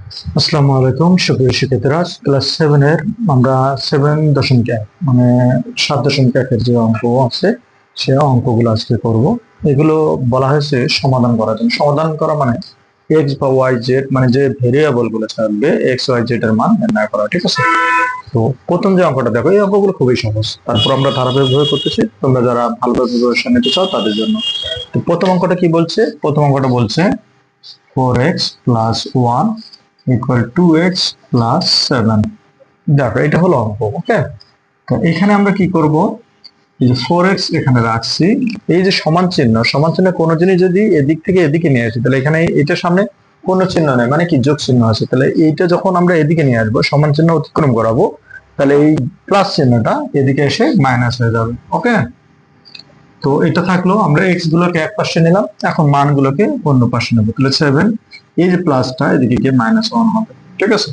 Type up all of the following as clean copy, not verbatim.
আসসালামু আলাইকুম সুপ্রিয় শিক্ষার্থীরা, ক্লাস 7 এর আমরা 7.1 মানে 7.1 যে অঙ্ক আছে সে অঙ্কগুলো আজকে করব। এগুলো বলা হয়েছে সমাধান করার জন্য। সমাধান করা মানে এক্স বা ওয়াই জেড মানে যে ভেরিয়েবল গুলো থাকবে এক্স ওয়াই জেড এর মান নির্ণয় করা, ঠিক আছে? তো প্রথম যে অঙ্কটা দেখো, এই অঙ্কগুলো খুবই সহজ, তারপর আমরা ধারাবাহিকভাবে করতেছি। তোমরা যারা ভালোভাবে প্রিপারেশন নিতে চাও তাদের জন্য। তো প্রথম অঙ্কটা কি বলছে? প্রথম অঙ্কটা বলছে 4x plus 1 equal 2x plus 7। দেখো এটা হলো অঙ্ক, ওকে? তো এখানে আমরা কি করব, এই যে 4x এখানে রাখছি, এই যে সমান চিহ্ন, সমান চিহ্ন কোনো জিনিস যদি এদিক থেকে এদিকে নিয়ে আসি তাহলে এখানে এটার সামনে কোনো চিহ্ন নেই, মানে কি যোগ চিহ্ন আছে, তাহলে এইটা যখন আমরা এদিকে নিয়ে আসবো সমান চিহ্ন অতিক্রম করাবো, তাহলে এই প্লাস চিহ্নটা এদিকে এসে মাইনাস হয়ে যাবে, ওকে? তো এটা থাকলো, আমরা এক্স গুলোকে এক পাশে নিলাম, এখন মানগুলোকে অন্য পাশে নেবো, তাহলে 7, এই যে প্লাসটা এদিকে গিয়ে -1 হবে, ঠিক আছে?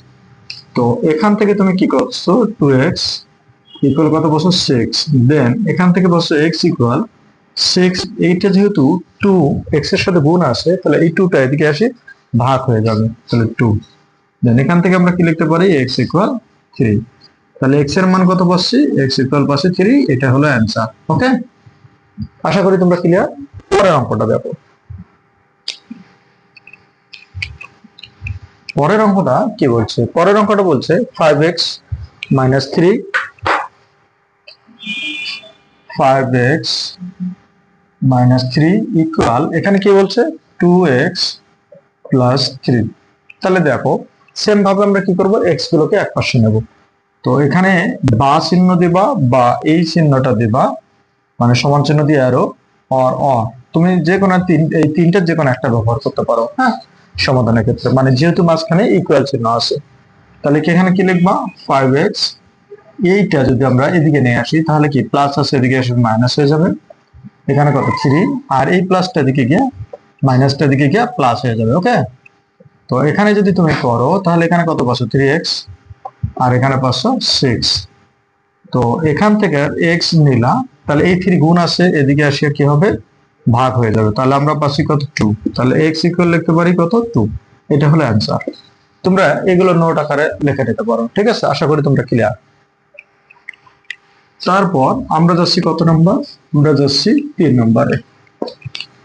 তো এখান থেকে তুমি কি করছো, 2x ইকুয়াল কত বসো 6, দেন এখান থেকে বসো x ইকুয়াল 6। এইটা যেহেতু 2 x এর সাথে গুণ আছে, তাহলে এই 2টা এদিকে আসে ভাগ হয়ে যাবে, তাহলে 2। দেন এখান থেকে আমরা কি লিখতে পারি, x ইকুয়াল 3। তাহলে x এর মান কত বসছি, x ইকুয়াল পাশে 3, এটা হলো অ্যান্সার, ওকে? আশা করি তোমরা ক্লিয়ার। পরের অঙ্কটা দেখো। পরের অঙ্কটা কি বলছে? পরের অঙ্কটা বলছে 5x minus 3, 5x minus 3 equal, এখানে কি বলছে 2x plus 3। তাহলে দেখো সেম ভাবে আমরা কি করব, x গুলোকে এক পাশে নেব। তো এখানে বা চিহ্ন দিবা বা এই চিহ্নটা দিবা, মানে সমান চিহ্ন দিয়ে আরো অর তুমি যে কোনো এই তিনটার যে কোনো একটা ব্যবহার করতে পারো, হ্যাঁ, সমাধানের ক্ষেত্রে। মানে যেহেতু মাঝখানে ইকুয়াল চিহ্ন আছে, তাহলে কি এখানে কি লিখবা, 5x, এইটা যদি আমরা এদিকে নিয়ে আসি তাহলে কি প্লাস আছে এদিকে এসে মাইনাস হয়ে যাবে, এখানে কত 3, আর এই প্লাসটা এদিকে গিয়ে মাইনাসটা এদিকে গিয়ে প্লাস হয়ে যাবে, ওকে? তো এখানে যদি তুমি করো তাহলে এখানে কত পাচ্ছ, 3x, আর এখানে পাচ্ছ 6। তো এখান থেকে এক্স নিলা, তাহলে এই 3 গুণ আছে এদিকে আসিয়া কি হবে, ভাগ হয়ে যাবে, তাহলে আমরা পাচ্ছি কত, 2। তাহলে এক্স ইকুয়াল লিখতে পারি কত, 2। এটা হলো অ্যান্সার। তোমরা এগুলো নোট আকারে লিখে নিতে পারো, ঠিক আছে? আশা করি তোমরা ক্লিয়ার। তারপর আমরা যাচ্ছি কত নম্বর, আমরা যাচ্ছি 3 নম্বরে।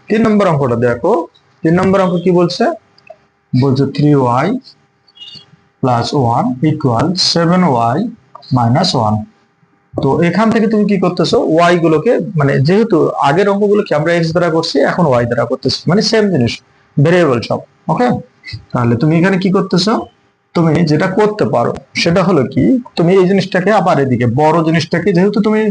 3 নম্বর অঙ্কটা দেখো। 3 নম্বর অঙ্ক কি বলছে, বলছে 3y plus 1 equal 7y minus 1। তো এখান থেকে তুমি কি করতেছো, ওয়াই গুলোকে, মানে যেহেতু আগের অঙ্কগুলো কি আমরা এক্স দ্বারা করছি, এখন ওয়াই দ্বারা করতেছি, মানে সেম জিনিস, ভেরিয়েবল সব, ওকে? তাহলে তুমি এখানে কি করতেছো, তুমি যেটা করতে পারো সেটা হলো কি, তুমি এই জিনিসটাকে আবার এদিকে বড় জিনিসটাকে, যেহেতু তুমি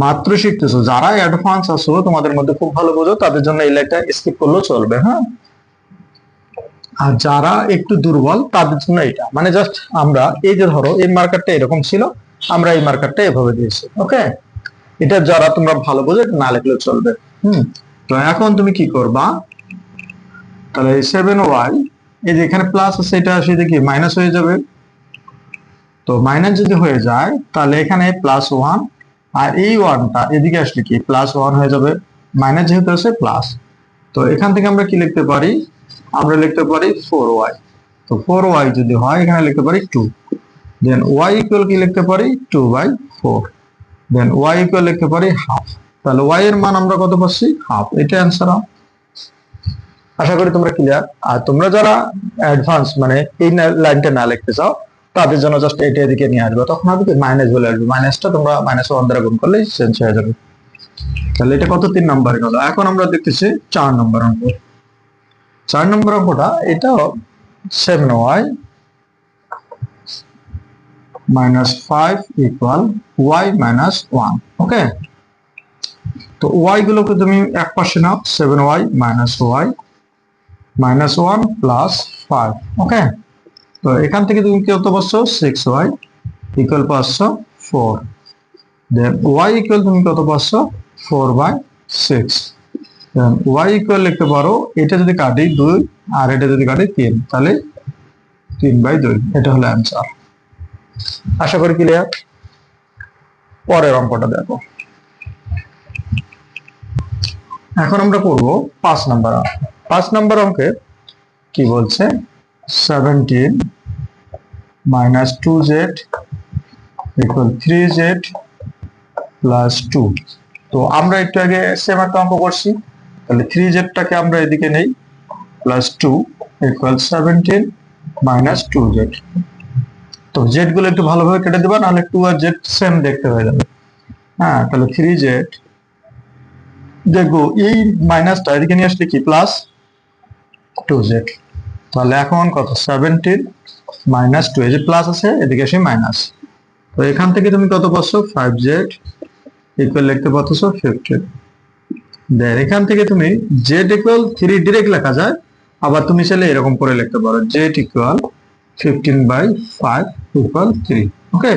মাত্র শিখতেছো, যারা অ্যাডভান্স আছো তোমাদের মধ্যে খুব ভালো বোঝো তাদের জন্য এই লাইনটা স্কিপ করলেও চলবে, হ্যাঁ? আর যারা একটু দুর্বল তাদের জন্য এটা, মানে জাস্ট আমরা এই যে ধরো এই মার্কারটা এরকম ছিল, আমরা এই মার্কারটা এভাবে দিয়েছি, ওকে? এটা যারা তোমরা ভালো বোঝো এটা না লিখলেও চলবে। তো এখন তুমি কি করবা, তাহলে 7y, এই যে এখানে প্লাস আছে এটা আসে দেখি মাইনাস হয়ে যাবে। তো মাইনাস যদি হয়ে যায় তাহলে এখানে +1, আর এই 1টা এদিকে আসলে কি +1 হয়ে যাবে, মাইনাস যেহেতু আছে প্লাস। তো এখান থেকে আমরা কি লিখতে পারি, আমরা লিখতে পারি 4y। তো 4y যদি হয় এখানে লিখতে পারি 2। দেন y ইকুয়াল কি লিখতে পারি, 2/4। দেন y ইকুয়াল লিখতে পারি হাফ। তাহলে y এর মান আমরা কত পাচ্ছি, হাফ। এটা অ্যান্সার। আশা করি তোমরা ক্লিয়ার। আর তোমরা যারা অ্যাডভান্স মানে এই লাইনটা না লিখতে চাও তাদের জন্য জাস্ট এটা এদিকে নিয়ে আসবে, তখন হবে কি মাইনাস বলে আসবে, মাইনাসটা তোমরা -1 দ্বারা গুণ করলেই চেঞ্জ হয়ে যাবে। তাহলে এটা কত, 3 নম্বরে গেল। এখন আমরা দেখতেছি 4 নম্বর অঙ্ক। 4 নম্বর অঙ্কটা এটাও 7y -5 ইকুয়াল y -1, ওকে? তো y গুলোকে তুমি এক পাশে নাও, 7y -y -1 +5, ওকে? তো এখান থেকে তুমি কত পাচ্ছো, 6y ইকুয়াল পাচ্ছো 4। দেন y ইকুয়াল তুমি কত পাচ্ছো, 4/6। দেন y ইকুয়াল লিখতে পারো, এটা যদি কাটি 2 আর এটা যদি কাটি 3, তাহলে 3/2। এটা হলো অ্যান্সার। আশা করি ক্লিয়ার। পরের অঙ্কটা দেখো। এখন আমরা করব 5 নাম্বার অঙ্ক। 5 নাম্বার অঙ্কে কি বলছে, 17 minus 2z equal 3z plus 2। তো আমরা একটু আগে সেম একটা অঙ্ক করছি, তাহলে 3z টাকে আমরা এদিকে নেই, প্লাস 2 equal 17 minus 2z। তো z গুলো একটু ভালোভাবে কেটে দেবা, নাহলে 2 আর z সেম দেখতে হয়ে যাবে। হ্যাঁ, তাহলে 3z, দেখো এই মাইনাসটা এদিকে নিয়ে আসলে কি প্লাস 2z। তাহলে এখন কত 17 মাইনাস 2, এই যে প্লাস আছে এদিকে এসে মাইনাস। তো এখান থেকে তুমি কত পাচ্ছো 5z ইকুয়াল লিখতে পারতেছো 15। দেন এখান থেকে তুমি z ইকুয়াল 3 ডাইরেক্ট লেখা যায়, আবার তুমি চাইলে এরকম করে লিখতে পারো z ইকুয়াল 15/5 ইকুয়াল 3। ওকে,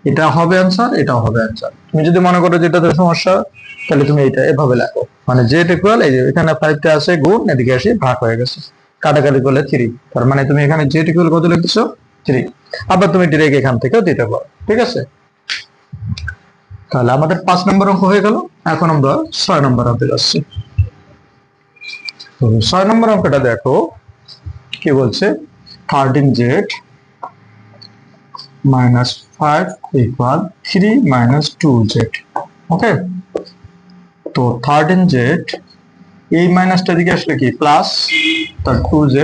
এটা হবে অ্যানসার, এটাও হবে অ্যানসার। তুমি যদি মনে করো যেটাতে সমস্যা, তাহলে তুমি এটা এভাবে লেখো, মানে z ইকুয়াল এই যে এখানে 5 টা আছে গুণ, এদিকে এসে ভাগ হয়ে গেছে, কাটাকাটি করলে 3, তার মানে তুমি এখানে z ইকুয়াল কত লিখতেছো 3। আবার তুমি ডাইরেক্ট এখান থেকেও দিতে পারো, ঠিক আছে। তাহলে আমাদের 5 নম্বর অঙ্ক হয়ে গেল। এখন আমরা 6 নম্বর অঙ্কে যাচ্ছি। তো 6 নম্বর অঙ্কটা দেখো কি বলছে, 13z minus 5 equal 3 minus 2z। ওকে, তো 13z এই মাইনাসটা দিকে আসলে কি প্লাস, তার 2z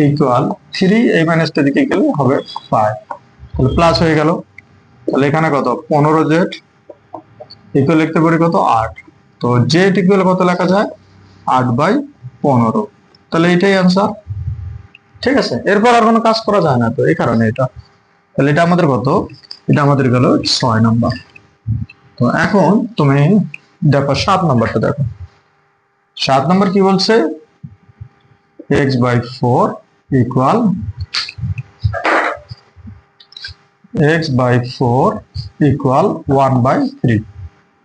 ইকুয়াল 3, এই মাইনাসটা দিকে গেলে হবে 5, তাহলে প্লাস হয়ে গেল। তাহলে এখানে কত 15z ইকুয়াল লিখতে পারি কত 8। তো z ইকুয়াল কত লেখা যায় 8/15। তাহলে এটাই आंसर, ঠিক আছে। এরপর আর কোনো কাজ করা যায় না, তো এই কারণে এটা। তাহলে এটা আমাদের কত, এটা আমাদের গেল 6 নাম্বার। তো এখন তুমি দেখো 7 নাম্বারটা দেখো। 7 নাম্বার কি বলছে, x/4 ইকুয়াল x/4 ইকুয়াল 1/3।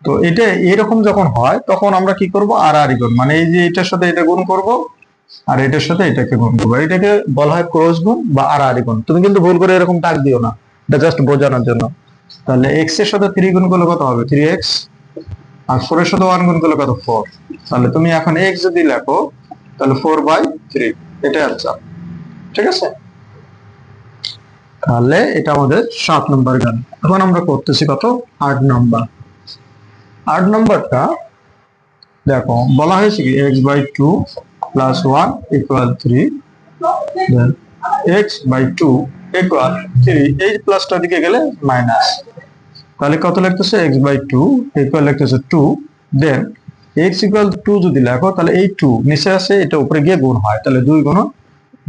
তো এটা এরকম যখন হয় তখন আমরা কি করব, আর আর গুণ, মানে এই যে এটার সাথে এটা গুণ করব আর এটার সাথে এটাকে গুণ করবো, এটাকে বলা হয় ক্রস গুণ বা আর আর গুণ। তুমি কিন্তু ভুল করে এরকম টাক দিও না, এটা জাস্ট বোঝানোর জন্য। তাহলে x এর সাথে 3 গুণ করলে কত হবে 3x, আর 4 এর সাথে 1 গুণ করলে কত 4। তাহলে তুমি এখন x যদি লেখো তাহলে 4/3, এটা आंसर, ঠিক আছে। তাহলে এটা আমাদের 7 নম্বর গান। এখন আমরা করতেছি কত 8 নম্বর। 8 নম্বরটা দেখো বলা হয়েছে কি x/2 plus 1 equal 3, then x/2 equal 3, এই প্লাসটা দিকে গেলে মাইনাস, তাহলে কত লিখতেছে x/2 equal লিখতেছে 2, then x equal 2 যদি লেখো তাহলে এই 2 নিচে আছে, এটা উপরে গিয়ে গুণ হয়, তাহলে 2 গুণ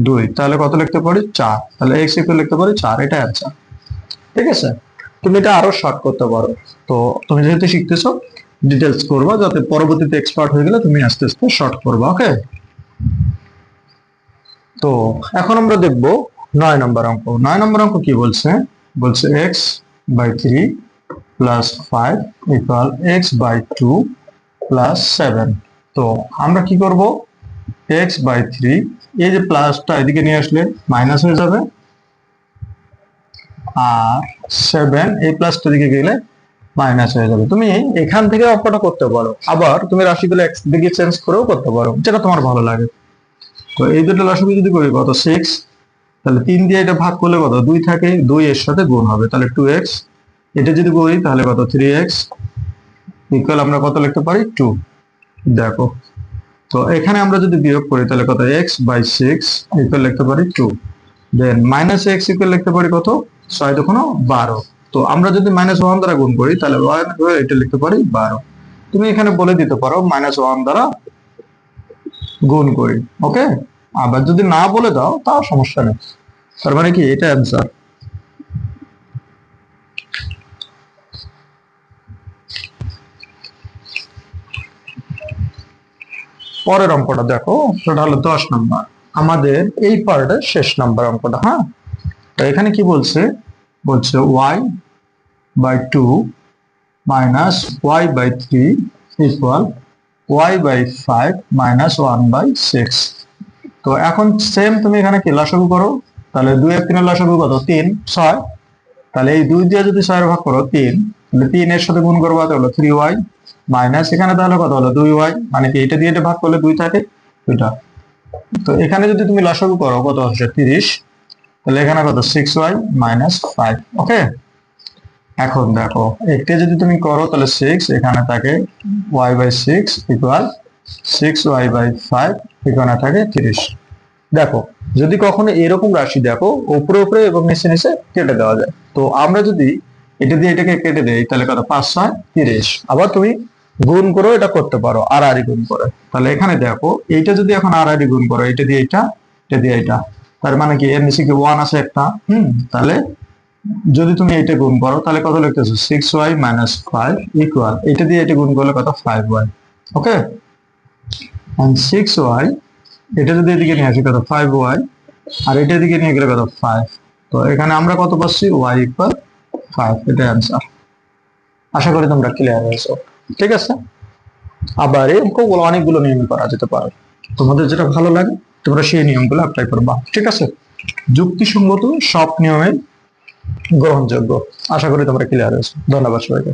2, তাহলে কত লিখতে পারি 4, তাহলে x equal লিখতে পারি 4, এটা आंसर, ঠিক আছে। তুমি এটা আরো শর্ট করতে পারো, তো তুমি যেহেতু শিখতেছো ডিটেইলস করবা, যাতে পরবর্তীতে এক্সপার্ট হয়ে গেলে তুমি আস্তে আস্তে শর্ট করবা। ওকে, তো এখন আমরা দেখব 9 নম্বর অঙ্ক। 9 নম্বর অঙ্ক কি বলছে, বলছে x/3 plus 5 equal x/2 plus 7। তো আমরা কি করব, x/3 এই যে প্লাসটা এদিকে নিয়ে আসলে মাইনাস হয়ে যাবে, আর 7 এই প্লাসটা দিকে গেলে মাইনাস হয়ে যাবে। তুমি এখান থেকে অঙ্কটা করতে পারো, আবার তুমি রাশিগুলো x দিকে চেঞ্জ করেও করতে পারো, যেটা তোমার ভালো লাগে। তো এই দুটো রাশি যদি করি কত 6, তাহলে 3 দিয়ে এটা ভাগ করলে কত 2 থাকে, 2 এর সাথে গুণ হবে, তাহলে 2x। এটা যদি করি তাহলে কত 3x ইকুয়াল আমরা কত লিখতে পারি 2। দেখো তো এখানে আমরা যদি বিয়োগ করি তাহলে কত x/6 ইকুয়াল লিখতে পারি 2, দেন -x ইকুয়াল লিখতে পারি কত 6 দুগুণ 12। তো আমরা যদি -1 দ্বারা গুণ করি তাহলে এটা লিখতে পারি 12। তুমি এখানে বলে দিতে পারো -1 দ্বারা গুণ করি, ওকে। আবার যদি না বলে দাও তাও সমস্যা নেই, তার মানে কি এটা आंसर। পরের অঙ্কটা দেখো, সেটা হলো 10 নম্বর, আমাদের এই পার্টের শেষ নাম্বার অঙ্কটা। হ্যাঁ, তো এখানে কি বলছে, বলছে y/2 minus y/3 equal y/5 minus 1/6। তো এখন সেম তুমি এখানে কি লসাগু করো, তাহলে 2 আর 3 এর লসাগু কত 3 6, তাহলে এই 2 দিয়ে যদি 6 এর ভাগ করো 3, তাহলে 3 এর সাথে গুণ করবা তাহলে 3y মাইনাস এখানে তাহলে কত হলো 2y, মানে কি এটা দিয়ে এটা ভাগ করলে 2 থাকে 2টা, তো এখানে যদি তুমি লসাগু করো কত হচ্ছে 30, তাহলে এখানে কত 6y মাইনাস 5। ওকে, এখন দেখো একটা যদি তুমি করো তাহলে 6, এখানে থাকে y by 6 equal 6y by 5, এখানে থাকে 30। দেখো যদি কখনো এরকম রাশি দেখো উপরে উপরে এবং নিচে নিচে কেটে দেওয়া যায়, তো আমরা যদি এটা দিয়ে এটাকে কেটে দেই তাহলে কত 5 6 30। আবার তুমি গুণ করো, এটা করতে পারো আর গুণ করে। তাহলে এখানে দেখো এইটা যদি এখন আর গুণ করো, এটা দিয়ে এটা দিয়ে এটা, তার মানে কি এর নিচে কি 1 আছে একটা, তাহলে যদি তুমি এটা গুণ করো তাহলে কত লিখতেছো 6y মাইনাস 5 ইকুয়াল এটা দিয়ে এটা গুণ করলে কত 5y। ওকে, 6y এটা যদি এদিকে নিয়ে আসি কত 5y, আর এটা দিকে নিয়ে গেলে কত 5। তো এখানে আমরা কত পাচ্ছি y ইকুয়াল 5, এটা অ্যান্সার। আশা করি তোমরা ক্লিয়ার হয়েছো। ঠিক আছে, আবার এই অঙ্কগুলো অনেকগুলো নিয়মে করা যেতে পারে, তোমাদের যেটা ভালো লাগে তোমরা সেই নিয়মগুলো অ্যাপ্লাই করবা। ঠিক আছে, যুক্তিসঙ্গত সব নিয়মে গ্রহণযোগ্য। আশা করি তোমরা ক্লিয়ার হয়েছো। ধন্যবাদ সবাইকে।